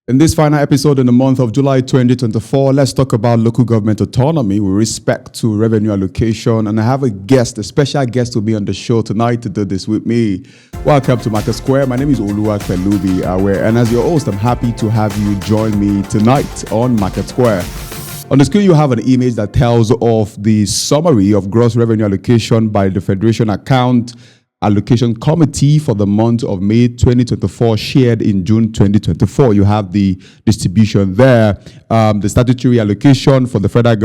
In this final episode in the month of July 2024, let's talk about local government autonomy with respect to revenue allocation. And I have a guest, a special guest will be on the show tonight to do this with me. Welcome to MarketSquare. My name is Oluwapelumi Awe. And as your host, I'm happy to have you join me tonight on MarketSquare. On the screen, you have an image that tells of the summary of gross revenue allocation by the Federation Account Allocation Committee for the month of May 2024, shared in June 2024. You have the distribution there, the statutory allocation for the federal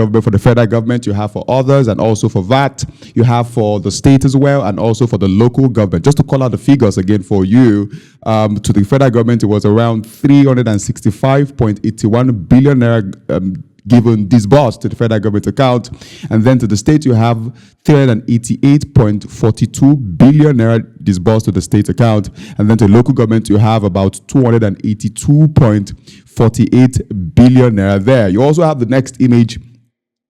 government, you have for others, and also for VAT, you have for the state as well, and also for the local government. Just to call out the figures again for you, to the federal government, it was around 365.81 billion naira given disbursed to the federal government account, and then to the state you have 388.42 billion naira disbursed to the state account, and then to local government you have about 282.48 billion naira there. You also have the next image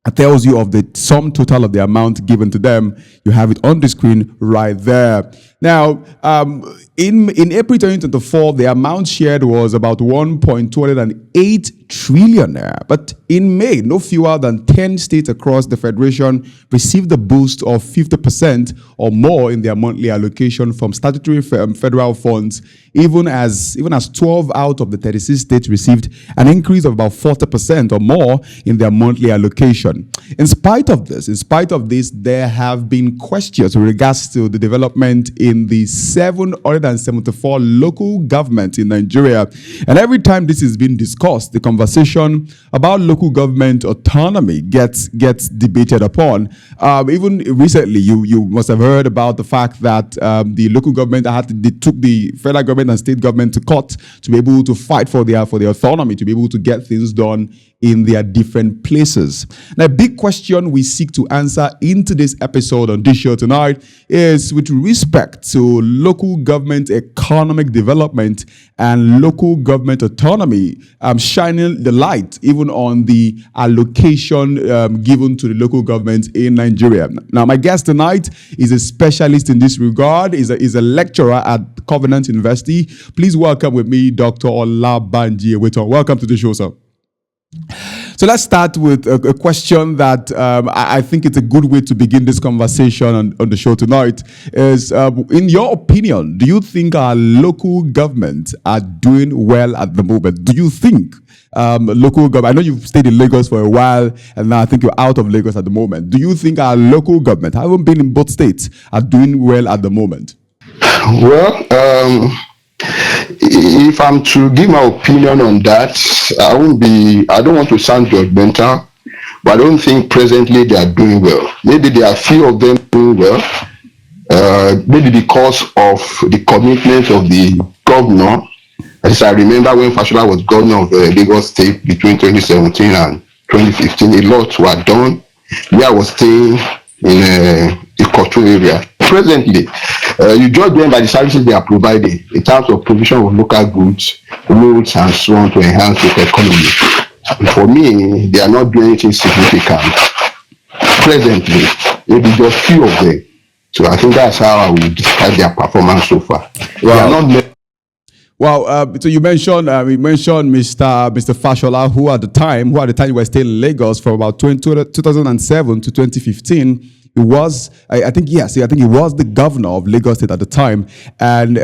that tells you of the sum total of the amount given to them. You have it on the screen right there. Now, in April 2024, the amount shared was about 1.208 trillion naira. But in May, no fewer than 10 states across the Federation received a boost of 50% or more in their monthly allocation from statutory federal funds, even as 12 out of the 36 states received an increase of about 40% or more in their monthly allocation. In spite of this, there have been questions with regards to the development in the 774 local governments in Nigeria. And every time this is being discussed, the conversation about local government autonomy gets debated upon. Even recently, you must have heard about the fact that the local government they took the federal government and state government to court to be able to fight for their autonomy, to be able to get things done in their different places. Now, a big question we seek to answer in today's episode on this show tonight is with respect to local government economic development and local government autonomy, shining the light even on the allocation given to the local government in Nigeria. Now, my guest tonight is a specialist in this regard, is a lecturer at Covenant University. Please welcome with me Dr. Olabanji Ewetan. Welcome to the show, sir. So let's start with a question that I think it's a good way to begin this conversation on the show tonight is, in your opinion, do you think our local governments are doing well at the moment? Do you think local government, I know you've stayed in Lagos for a while and now I think you're out of Lagos at the moment. Do you think our local government, I haven't been in both states, are doing well at the moment? Well, if I'm to give my opinion on that, I don't want to sound judgmental, but I don't think presently they are doing well. Maybe there are a few of them doing well, maybe because of the commitment of the governor. As I remember when Fashola was governor of Lagos State between 2017 and 2015, a lot were done. Where I was staying in the Kotu area. Presently, you judge them by the services they are providing in terms of provision of local goods, roads, and so on to enhance the economy. And for me, they are not doing anything significant. Presently, maybe just few of them. So I think that's how I would describe their performance so far. Wow. So you mentioned Mr. Fashola, who at the time you were still in Lagos from about 2007 to 2015. He was, I think he was the governor of Lagos State at the time. And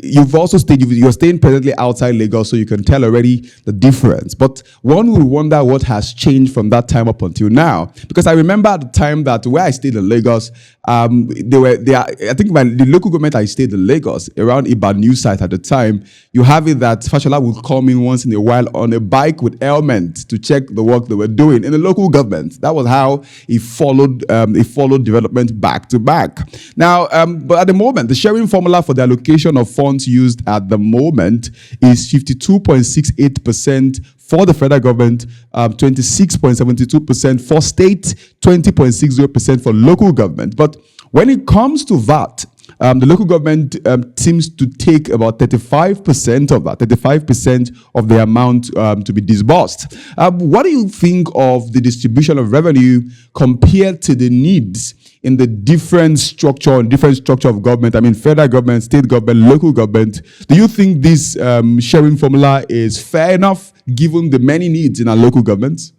you've also you're staying presently outside Lagos, so you can tell already the difference. But one would wonder what has changed from that time up until now. Because I remember at the time that where I stayed in Lagos, I think the local government I stayed in Lagos, around Ibadan News site at the time, you have it that Fashola would come in once in a while on a bike with helmet to check the work they were doing in the local government. That was how he followed development back to back. Now, but at the moment, the sharing formula for the allocation of funds used at the moment is 52.68% for the federal government, 26.72% for state, 20.60% for local government. But when it comes to VAT, the local government seems to take about 35% of that, 35% of the amount to be disbursed. What do you think of the distribution of revenue compared to the needs in the different structure of government? I mean, federal government, state government, local government. Do you think this sharing formula is fair enough given the many needs in our local governments?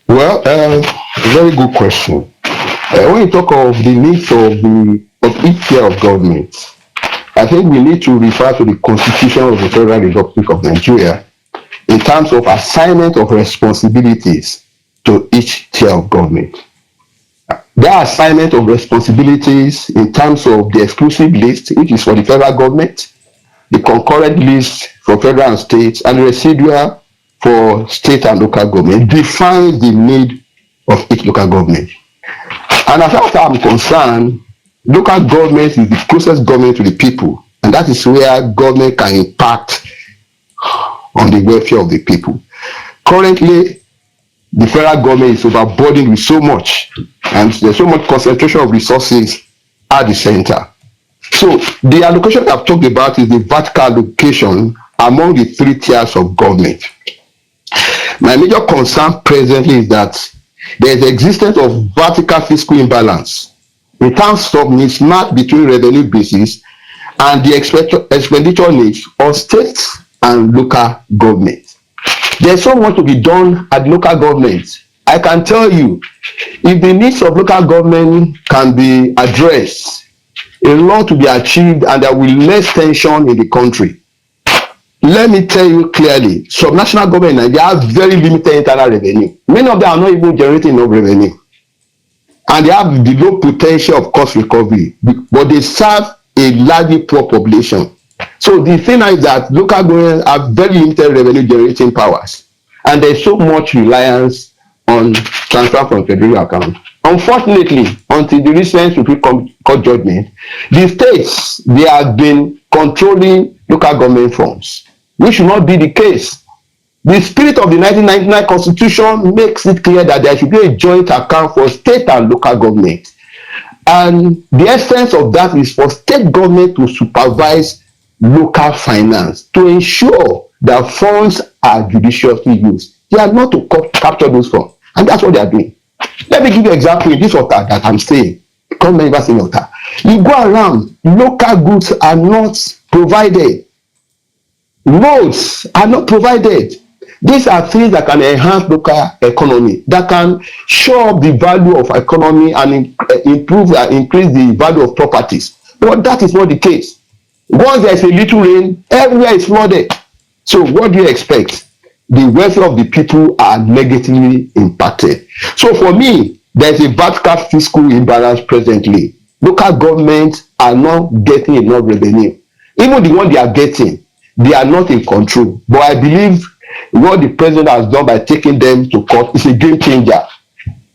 Well, very good question. When you talk of the needs of each tier of government, I think we need to refer to the Constitution of the Federal Republic of Nigeria in terms of assignment of responsibilities to each tier of government. Their assignment of responsibilities in terms of the exclusive list, which is for the federal government, the concurrent list for federal and state, and the residual for state and local government, defines the need of each local government. And as far as I'm concerned, local government is the closest government to the people, and that is where government can impact on the welfare of the people. Currently, the federal government is overburdened with so much, and there's so much concentration of resources at the center. So the allocation I've talked about is the vertical allocation among the three tiers of government. My major concern presently is that there is existence of vertical fiscal imbalance in terms of mismatch between revenue basis and the expenditure needs of states and local government. There's so much to be done at local government. I can tell you, if the needs of local government can be addressed, a lot to be achieved and there will be less tension in the country. Let me tell you clearly, subnational government in Nigeria have very limited internal revenue. Many of them are not even generating enough revenue. And they have the low potential of cost recovery, but they serve a largely poor population. So the thing is that local governments have very limited revenue generating powers. And there's so much reliance on transfer from federal account. Unfortunately, until the recent Supreme Court judgment, the states, they have been controlling local government funds, which should not be the case. The spirit of the 1999 Constitution makes it clear that there should be a joint account for state and local government. And the essence of that is for state government to supervise local finance to ensure that funds are judiciously used. They are not to capture those funds. And that's what they are doing. Let me give you an example in this water that I'm saying. Come members in water. You go around, local goods are not provided. Roads are not provided. These are things that can enhance local economy, that can show up the value of economy and improve and increase the value of properties. But that is not the case. Once there is a little rain, everywhere is flooded. So what do you expect? The welfare of the people are negatively impacted. So for me, there is a vertical fiscal imbalance presently. Local governments are not getting enough revenue. Even the one they are getting, they are not in control. But I believe what the president has done by taking them to court is a game changer.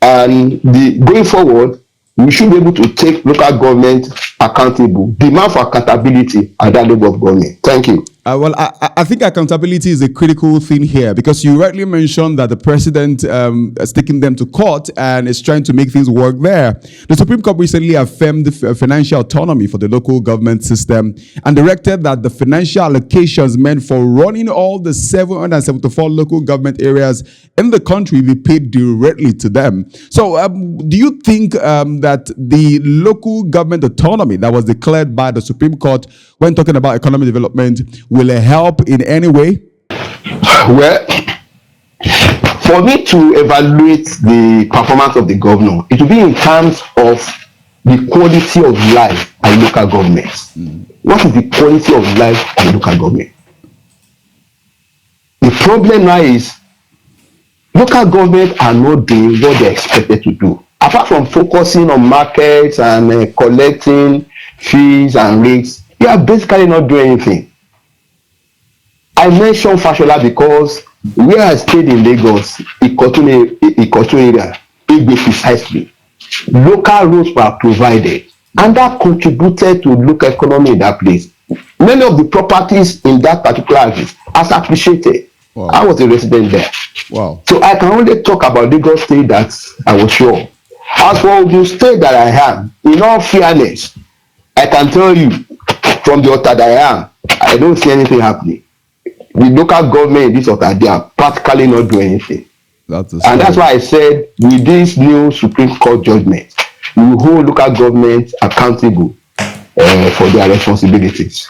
And going forward, we should be able to take local government accountable, demand for accountability at that level of government. Thank you. Well, I think accountability is a critical thing here, because you rightly mentioned that the president is taking them to court and is trying to make things work there. The Supreme Court recently affirmed the financial autonomy for the local government system and directed that the financial allocations meant for running all the 774 local government areas in the country be paid directly to them. So do you think that the local government autonomy that was declared by the Supreme Court when talking about economic development will it help in any way? Well, for me to evaluate the performance of the governor, it will be in terms of the quality of life at local governments. What is the quality of life at local government? The problem now is local governments are not doing what they're expected to do. Apart from focusing on markets and collecting fees and rates, they are basically not doing anything. I mentioned Fashola because where I stayed in Lagos, Ikotun area, Igbe precisely, local roads were provided, and that contributed to local economy in that place. Many of the properties in that particular areas are appreciated. Wow. I was a resident there. Wow. So I can only talk about Lagos State that I was sure. As for the state that I am, in all fairness, I can tell you from the altar that I am, I don't see anything happening. The local government in this altar, they are practically not doing anything. That's the And that's story. why I said, with this new Supreme Court judgment, we will hold local governments accountable for their responsibilities.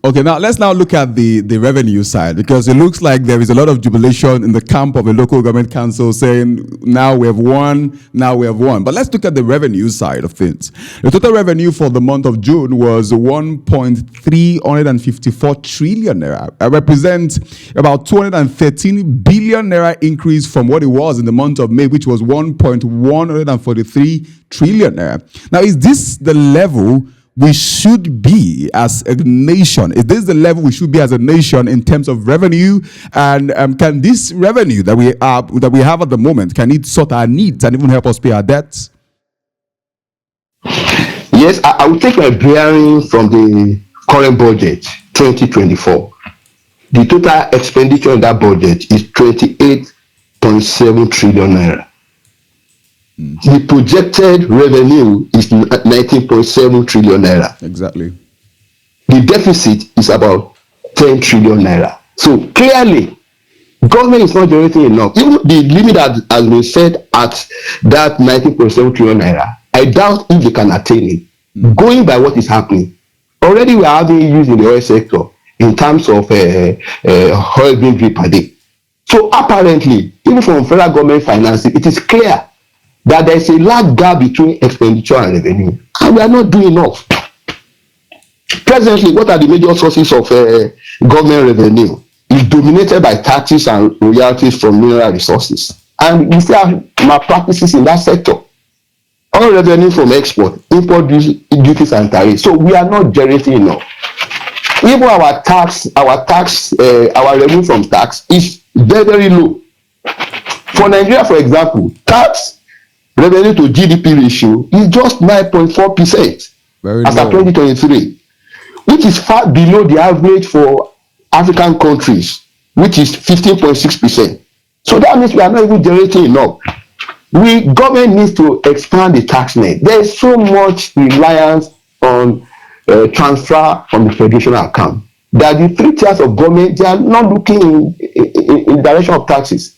Okay, now let's now look at the revenue side, because it looks like there is a lot of jubilation in the camp of the local government council saying, now we have won, now we have won. But let's look at the revenue side of things. The total revenue for the month of June was 1.354 trillion naira. It represents about 213 billion naira increase from what it was in the month of May, which was 1.143 trillion naira. Now, is this the level we should be as a nation? Is this the level we should be as a nation in terms of revenue? And can this revenue that we have at the moment, can it sort our needs and even help us pay our debts? Yes, I will take my bearing from the current budget, 2024. The total expenditure in that budget is 28.7 trillion naira. The projected revenue is 19.7 trillion naira. Exactly. The deficit is about 10 trillion naira. So clearly, government is not generating enough. Even the limit that has been set at that 19.7 trillion naira, I doubt if they can attain it. Going by what is happening, already we are having issues in the oil sector in terms of oil being drilled per day. So apparently, even from federal government financing, it is clear that there is a large gap between expenditure and revenue, and we are not doing enough. Presently, what are the major sources of government revenue? It's dominated by taxes and royalties from mineral resources, and we still have malpractices in that sector. All revenue from export, import duties and tariffs. So we are not generating enough. Even our revenue from tax is very, very low. For Nigeria, for example, tax revenue to GDP ratio is just 9.4% as of 2023, which is far below the average for African countries, which is 15.6%. So that means we are not even generating enough. Government needs to expand the tax net. There is so much reliance on transfer from the federation account that the three tiers of government, they are not looking in the direction of taxes.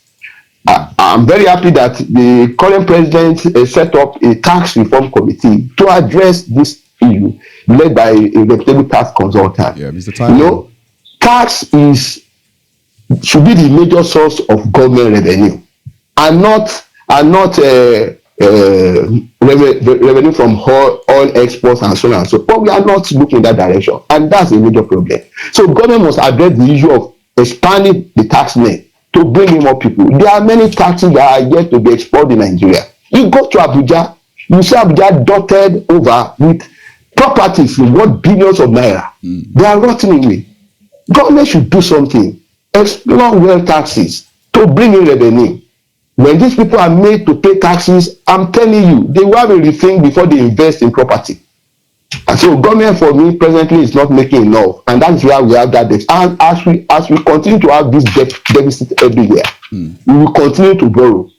I'm very happy that the current president set up a tax reform committee to address this issue, led by a reputable tax consultant. Yeah, Mr. Tyler. You know, tax should be the major source of government revenue, and not revenue from oil exports and so on and so. But we are not looking in that direction, and that's a major problem. So government must address the issue of expanding the tax net to bring in more people. There are many taxes that are yet to be explored in Nigeria. You go to Abuja, you see Abuja dotted over with properties worth billions of naira. They are rotting away. Government should do something. Explore wealth taxes to bring in revenue. When these people are made to pay taxes, I'm telling you, they will have a rethink before they invest in property. And so government for me presently is not making enough, and that's why we have that debt. And as we continue to have this deficit everywhere, we will continue to borrow,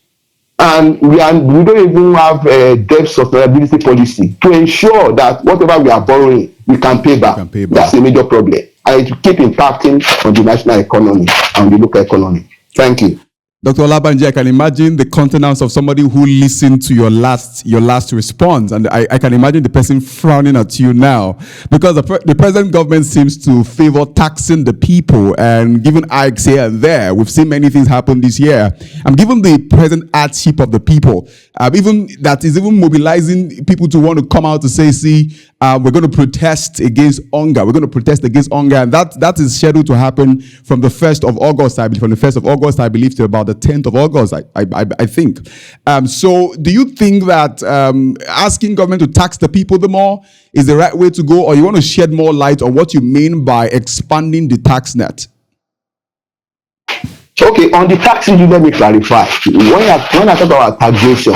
and we don't even have a debt sustainability policy to ensure that whatever we are borrowing, we can pay back. That's a major problem, and it will keep impacting on the national economy and the local economy. Thank you. Dr. Olabanji, I can imagine the countenance of somebody who listened to your last response, and I can imagine the person frowning at you now, because the present government seems to favor taxing the people and giving hikes here and there. We've seen many things happen this year. I'm given the present hardship of the people, even that is even mobilizing people to want to come out to say, see, we're going to protest against hunger. We're going to protest against hunger, and that is scheduled to happen from the 1st of August. I believe from the 1st of August, I believe, to about the 10th of August. I think. So, do you think that asking government to tax the people the more is the right way to go, or you want to shed more light on what you mean by expanding the tax net? Okay, on the tax issue, let me clarify. When I talk about taxation,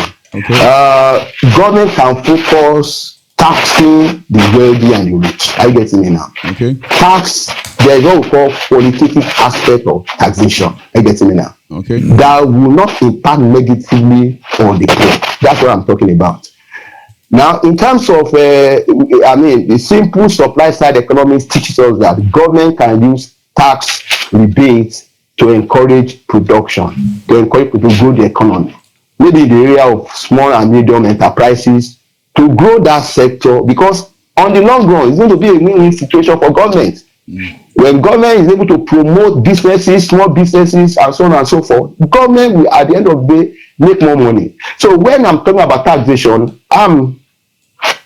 government can focus taxing the wealthy and the rich. Are you getting me now? Okay. Tax, there is what we call qualitative aspect of taxation. Are you getting me now? Okay. That will not impact negatively on the poor. That's what I'm talking about. Now, in terms of, the simple supply side economics teaches us that government can use tax rebates to encourage production, to encourage people to grow the economy. Maybe in the area of small and medium enterprises, to grow that sector, because on the long run, it's going to be a win-win situation for government. When government is able to promote businesses, small businesses, and so on and so forth, government will, at the end of the day, make more money. So when I'm talking about taxation, I'm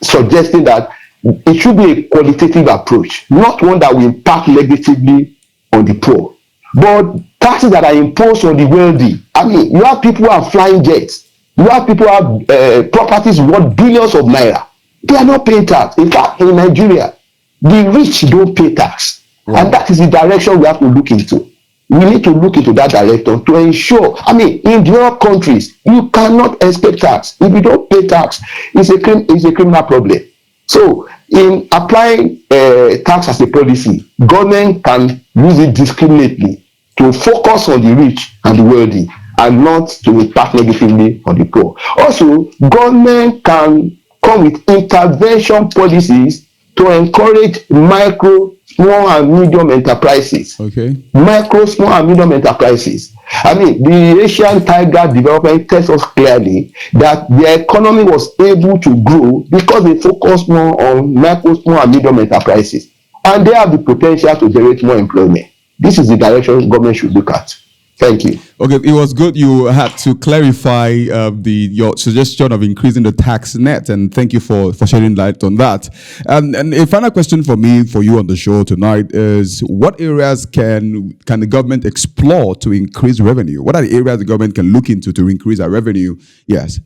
suggesting that it should be a qualitative approach, not one that will impact negatively on the poor, but taxes that are imposed on the wealthy. I mean, you have people who are flying jets, you have people who have properties worth billions of naira. They are not paying tax. In fact, in Nigeria, the rich don't pay tax. Right. And that is the direction we have to look into. We need to look into that direction to ensure, I mean, in developed countries, you cannot expect tax. If you don't pay tax, it's a criminal problem. So, in applying tax as a policy, government can use it discriminately to focus on the rich and the wealthy and not to impact negatively on the poor. Also, government can come with intervention policies to encourage micro, small and medium enterprises. Okay. Micro, small and medium enterprises. I mean, the Asian Tiger development tells us clearly that the economy was able to grow because they focused more on micro, small and medium enterprises. And they have the potential to generate more employment. This is the direction government should look at. Thank you. Okay, it was good you had to clarify your suggestion of increasing the tax net, and thank you for shedding light on that. And a final question for you on the show tonight is: what areas can the government explore to increase revenue? What are the areas the government can look into to increase our revenue? Yes.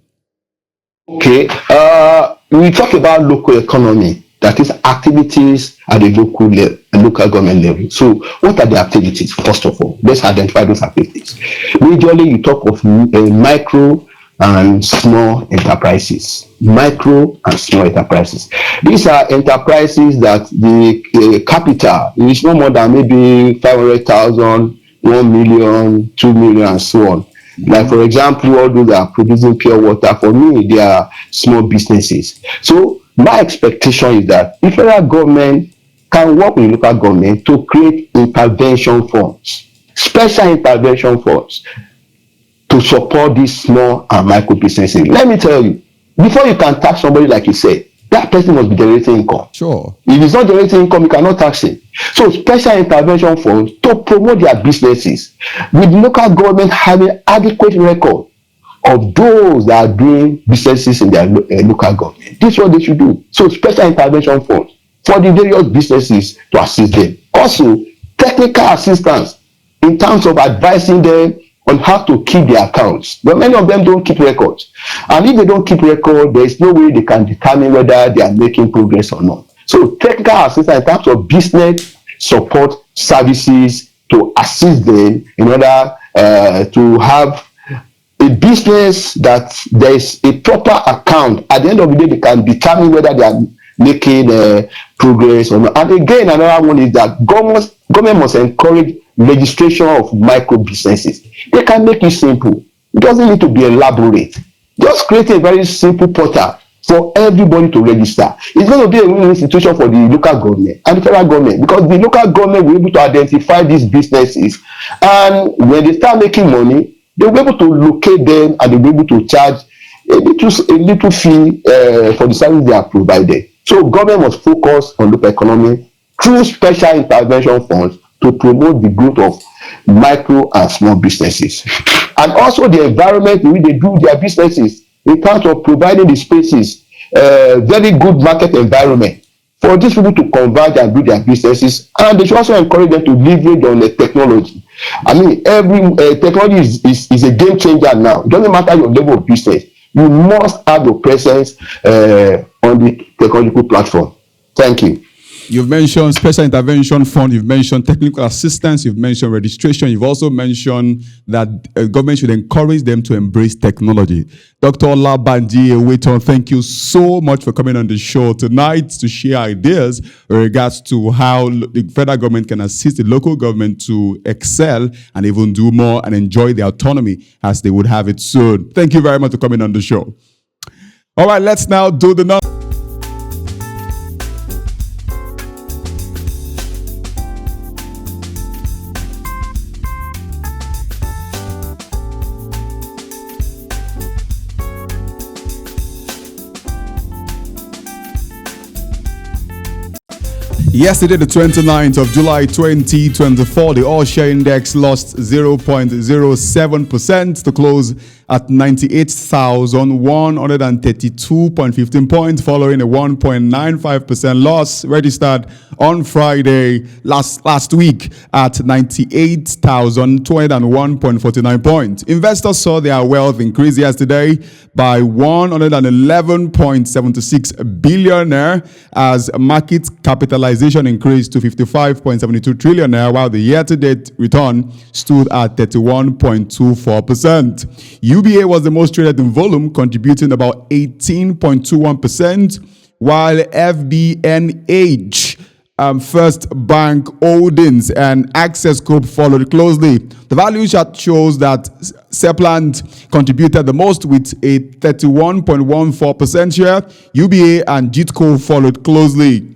Okay, we talk about local economy. That is activities at the local government level. So what are the activities? First of all, let's identify those activities. Majorly, you talk of micro and small enterprises. Micro and small enterprises. These are enterprises that the capital is no more than maybe 500,000, 1 million, 2 million, and so on. Like, for example, all those that are producing pure water, for me, they are small businesses. So my expectation is that the federal government can work with local government to create intervention funds, special intervention funds to support these small and micro businesses. Let me tell you, before you can tax somebody, like you said, that person must be generating income. Sure. If he's not generating income, you cannot tax him. So special intervention funds to promote their businesses, with local government having adequate record of those that are doing businesses in their local government. This is what they should do. So special intervention funds for the various businesses to assist them. Also, technical assistance in terms of advising them on how to keep their accounts. But many of them don't keep records. And if they don't keep record, there is no way they can determine whether they are making progress or not. So technical assistance in terms of business support services to assist them in order to have a business that there is a proper account. At the end of the day, they can determine whether they are making progress or not. And again, another one is that government must encourage registration of micro businesses. They can make it simple. It doesn't need to be elaborate. Just create a very simple portal for everybody to register. It's going to be a win-win situation for the local government and the federal government, because the local government will be able to identify these businesses, and when they start making money, they'll be able to locate them and they'll be able to charge a little fee for the service they are provided. So government must focus on local economy through special intervention funds to promote the growth of micro and small businesses, and also the environment in which they do their businesses, in terms of providing the spaces, very good market environment for these people to converge and do their businesses. And they should also encourage them to leverage on the technology. I mean, every technology is a game changer now. It doesn't matter your level of business. You must have your presence on the technological platform. Thank you. You've mentioned special intervention fund, you've mentioned technical assistance, you've mentioned registration, you've also mentioned that government should encourage them to embrace technology. Dr. Olabanji Ewetan, thank you so much for coming on the show tonight to share ideas in regards to how the federal government can assist the local government to excel and even do more and enjoy their autonomy as they would have it soon. Thank you very much for coming on the show. All right, let's now do the number. Yesterday, the 29th of July 2024, the all-share index lost 0.07% to close at 98,132.15 points, following a 1.95% loss registered on Friday last week at 98,201.49 points. Investors saw their wealth increase yesterday by 111.76 billion naira as market capitalization increased to 55.72 trillion naira, while the year-to-date return stood at 31.24%. UBA was the most traded in volume, contributing about 18.21%, while FBNH, First Bank Holdings, and Access Group followed closely. The value chart shows that Seplant contributed the most with a 31.14% share. UBA and JITCO followed closely.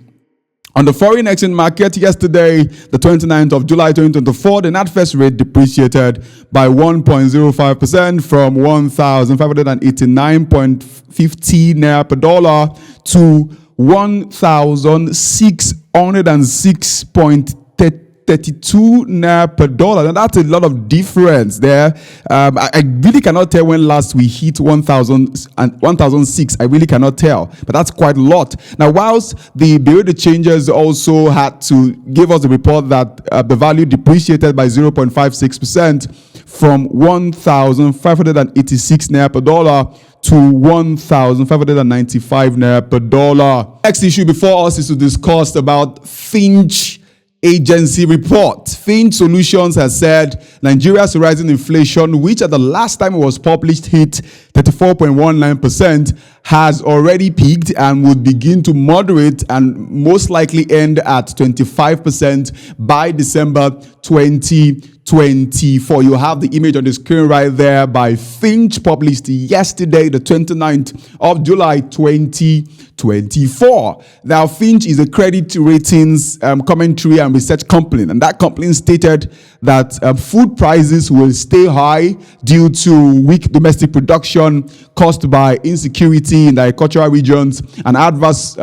On the foreign exchange market yesterday, the 29th of July 2024, the NatFest rate depreciated by 1.05% from 1,589.50 naira per dollar to 1,606.32 naira per dollar. And that's a lot of difference there. I really cannot tell when last we hit 1,000 and 1,006. I really cannot tell, but that's quite a lot. Now, whilst the Bureau de Changes also had to give us a report that the value depreciated by 0.56% from 1,586 naira per dollar to 1,595 naira per dollar. Next issue before us is to discuss about Fitch agency report. Fitch Solutions has said Nigeria's rising inflation, which at the last time it was published hit 34.19%, has already peaked and would begin to moderate and most likely end at 25% by December 2024. You have the image on the screen right there by Fitch, published yesterday, the 29th of July 2024. Now, Fitch is a credit ratings commentary and research company, and that company stated that food prices will stay high due to weak domestic production caused by insecurity in the agricultural regions and adverse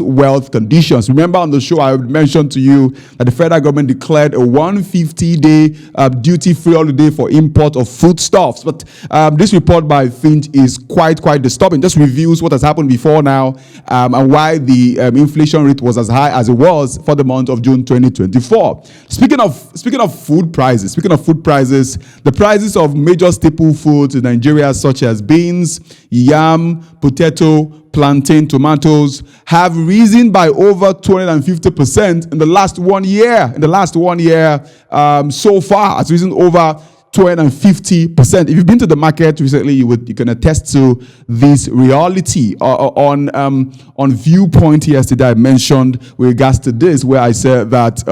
wealth conditions. Remember on the show I mentioned to you that the federal government declared a 150-day duty-free holiday for import of foodstuffs. But this report by Fitch is quite disturbing. Just reviews what has happened before now and why the inflation rate was as high as it was for the month of June 2024. Speaking of food prices, the prices of major staple foods in Nigeria, such as beans, yam, potato, plantain, tomatoes, have risen by over 250% in the last 1 year. So far, it's risen over 250%. If you've been to the market recently, you can attest to this reality. On Viewpoint yesterday, I mentioned with regards to this, where I said that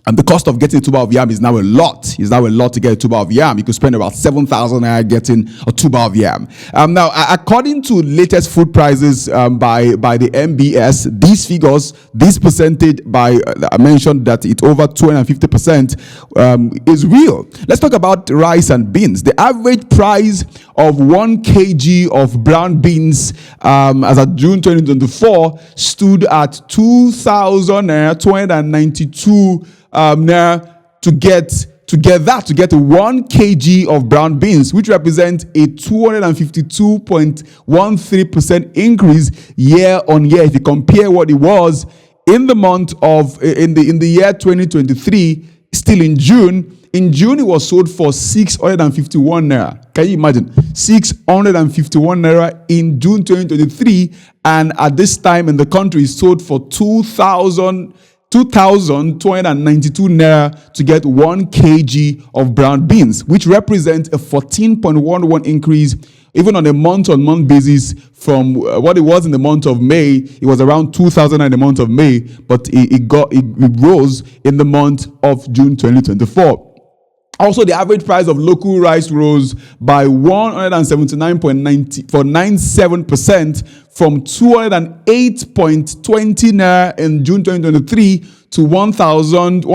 and the cost of getting a tuber of yam is now a lot. It's now a lot to get a tuber of yam. You could spend about 7,000 naira getting a tuber of yam. Now, according to latest food prices by the MBS, these figures, this percentage I mentioned that it's over 250% is real. Let's talk about rice and beans. The average price of 1 kg of brown beans as of June 2024 stood at 2,292 naira to get 1 kg of brown beans, which represents a 252.13% increase year on year. If you compare what it was in the month of in the year 2023, still in June it was sold for 651 naira. Can you imagine? 651 naira in June 2023, and at this time in the country, it sold for 2,292 naira to get 1 kg of brown beans, which represents a 14.11 increase even on a month-on-month basis from what it was in the month of May. It was around 2,000 in the month of May, but it rose in the month of June 2024. Also, the average price of local rice rose by 179.97% from 208.20 naira in June 2023 to 1,702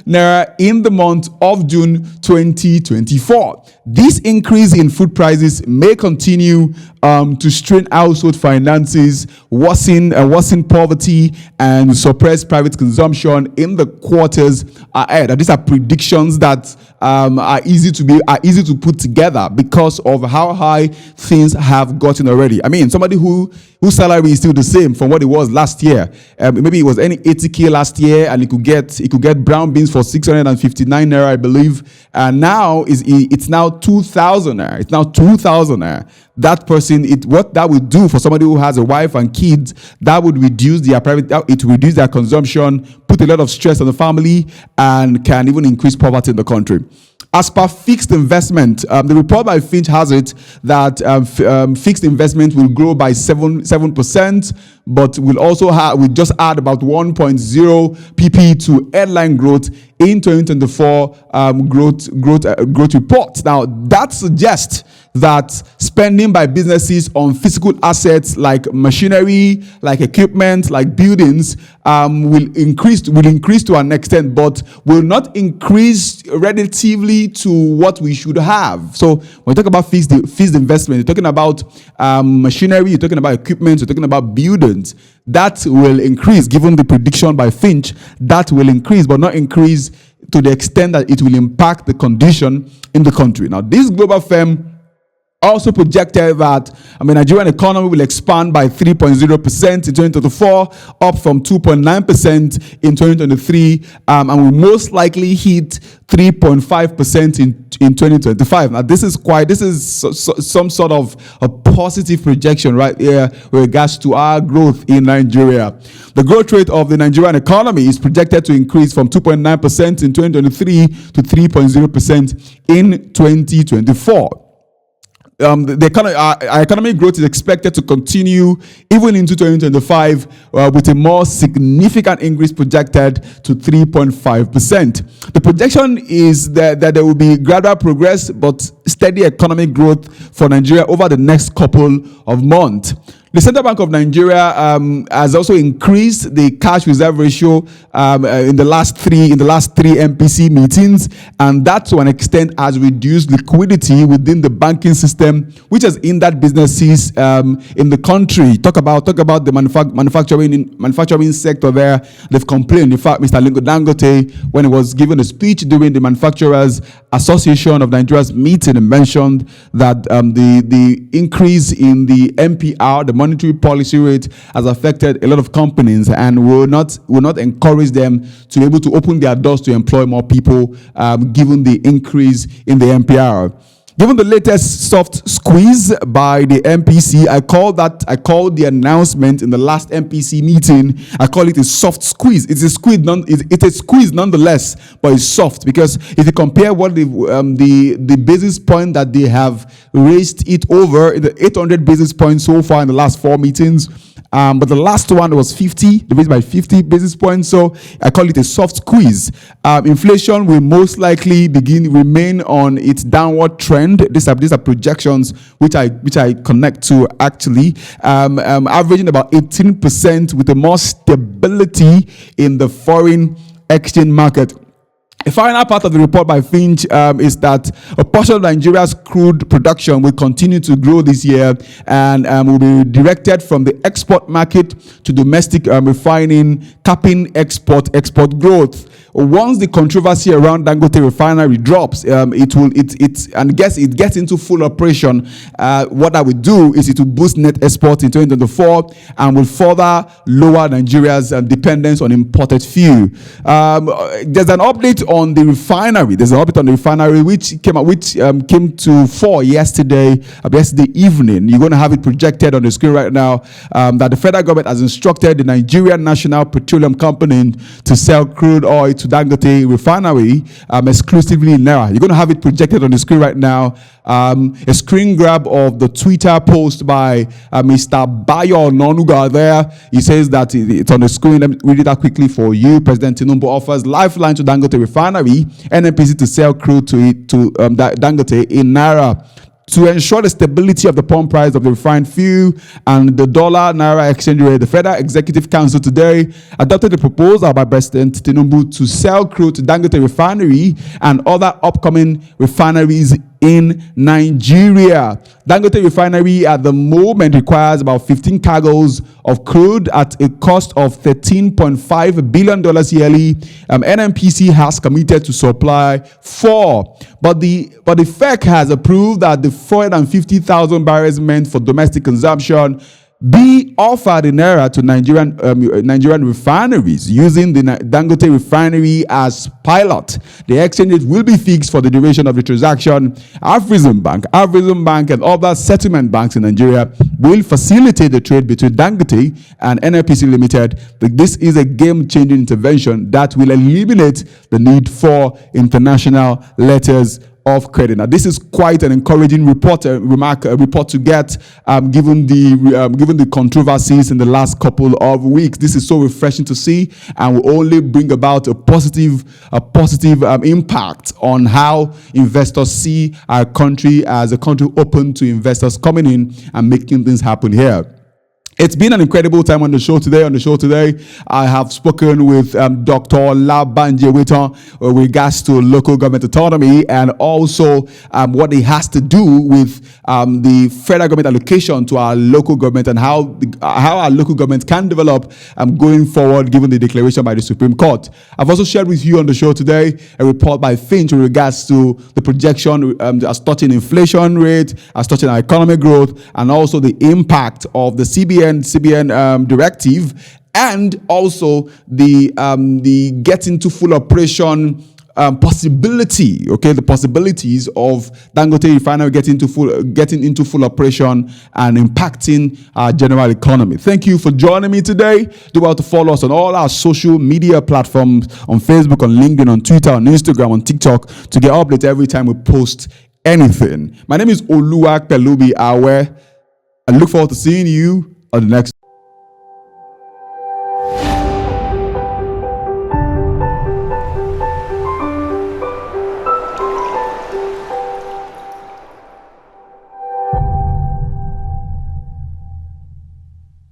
naira in the month of June 2024. This increase in food prices may continue to strain household finances, worsen poverty, and suppress private consumption in the quarters ahead. And these are predictions that are easy to put together because of how high things have gotten already. I mean, somebody whose salary is still the same from what it was last year. Maybe it was any 80k last year, and he could get brown beans for 659 naira, I believe. And now it's now 2,000 naira. It's now 2,000 naira. That person, what that would do for somebody who has a wife and kids, that would reduce their consumption, put a lot of stress on the family, and can even increase poverty in the country. As per fixed investment, the report by Fitch has it that fixed investment will grow by 7%, but will just add about 1.0 pp to headline growth in 2024 growth report. Now that suggests that spending by businesses on physical assets like machinery, like equipment, like buildings will increase to an extent, but will not increase relatively to what we should have. So when you talk about fixed investment, you're talking about machinery, you're talking about equipment, you're talking about buildings. That will increase, given the prediction by Fitch, that will increase, but not increase to the extent that it will impact the condition in the country. Now, this global firm also projected that Nigerian economy will expand by 3.0% in 2024, up from 2.9% in 2023, and will most likely hit 3.5% in 2025. Now, this is some sort of a positive projection right here with regards to our growth in Nigeria. The growth rate of the Nigerian economy is projected to increase from 2.9% in 2023 to 3.0% in 2024. Our economic growth is expected to continue even into 2025 with a more significant increase projected to 3.5%. The projection is that there will be gradual progress but steady economic growth for Nigeria over the next couple of months. The Central Bank of Nigeria has also increased the cash reserve ratio in the last three MPC meetings, and that to an extent has reduced liquidity within the banking system, which has hindered businesses in the country. Talk about the manufacturing sector there. They've complained. In fact, Mr. Dangote, when he was given a speech during the Manufacturers Association of Nigeria's meeting, mentioned that the increase in the MPR, the monetary policy rate, has affected a lot of companies and will not encourage them to be able to open their doors to employ more people, given the increase in the MPR. Given the latest soft squeeze by the MPC, I called the announcement in the last MPC meeting, I call it a soft squeeze. It's a squeeze nonetheless, but it's soft, because if you compare what the basis point that they have raised it over, the 800 basis points so far in the last 4 meetings, but the last one was 50, they raised by 50 basis points, so I call it a soft squeeze. Inflation will most likely remain on its downward trend. These are projections which I connect to actually, averaging about 18% with a more stability in the foreign exchange market. A final part of the report by Fitch is that a portion of Nigeria's crude production will continue to grow this year and will be directed from the export market to domestic refining, capping export growth. Once the controversy around Dangote refinery drops, it gets into full operation. What that will do is it will boost net exports in 2024 and will further lower Nigeria's dependence on imported fuel. There's an update on the refinery. Which came to fore yesterday evening. You're going to have it projected on the screen right now. That the federal government has instructed the Nigerian National Petroleum Company to sell crude oil to Dangote refinery exclusively in naira. You're going to have it projected on the screen right now. A screen grab of the Twitter post by Mr. Bayo Nonuga there. He says that it's on the screen. Let me read it out quickly for you. President Tinubu offers lifeline to Dangote refinery, NNPC to sell crude to Dangote in naira. To ensure the stability of the pump price of the refined fuel and the dollar-naira exchange rate, the Federal Executive Council today adopted a proposal by President Tinubu to sell crude to Dangote Refinery and other upcoming refineries in Nigeria. Dangote Refinery at the moment requires about 15 cargoes of crude at a cost of $13.5 billion yearly. NNPC has committed to supply 4, but the FAAC has approved that the 450,000 barrels meant for domestic consumption be offered in naira to Nigerian refineries using the Dangote refinery as pilot. The exchange rate will be fixed for the duration of the transaction. Afrexim Bank and other settlement banks in Nigeria will facilitate the trade between Dangote and NNPC Limited. This is a game-changing intervention that will eliminate the need for international letters of credit. Now, this is quite an encouraging report to get, given the controversies in the last couple of weeks. This is so refreshing to see, and will only bring about a positive impact on how investors see our country as a country open to investors coming in and making things happen here. It's been an incredible time on the show today. I have spoken with Dr. Olabanji Ewetan with regards to local government autonomy, and also what it has to do with the federal government allocation to our local government, and how our local government can develop going forward, given the declaration by the Supreme Court. I've also shared with you on the show today a report by Fitch with regards to the projection as touching inflation rate, as touching our economic growth, and also the impact of the CBN directive, and also the getting to full operation possibility. Okay, the possibilities of Dangote Refinery getting into full operation and impacting our general economy. Thank you for joining me today. Do well to follow us on all our social media platforms, on Facebook, on LinkedIn, on Twitter, on Instagram, on TikTok, to get updates every time we post anything. My name is Oluwapelumi Awe. I look forward to seeing you on the next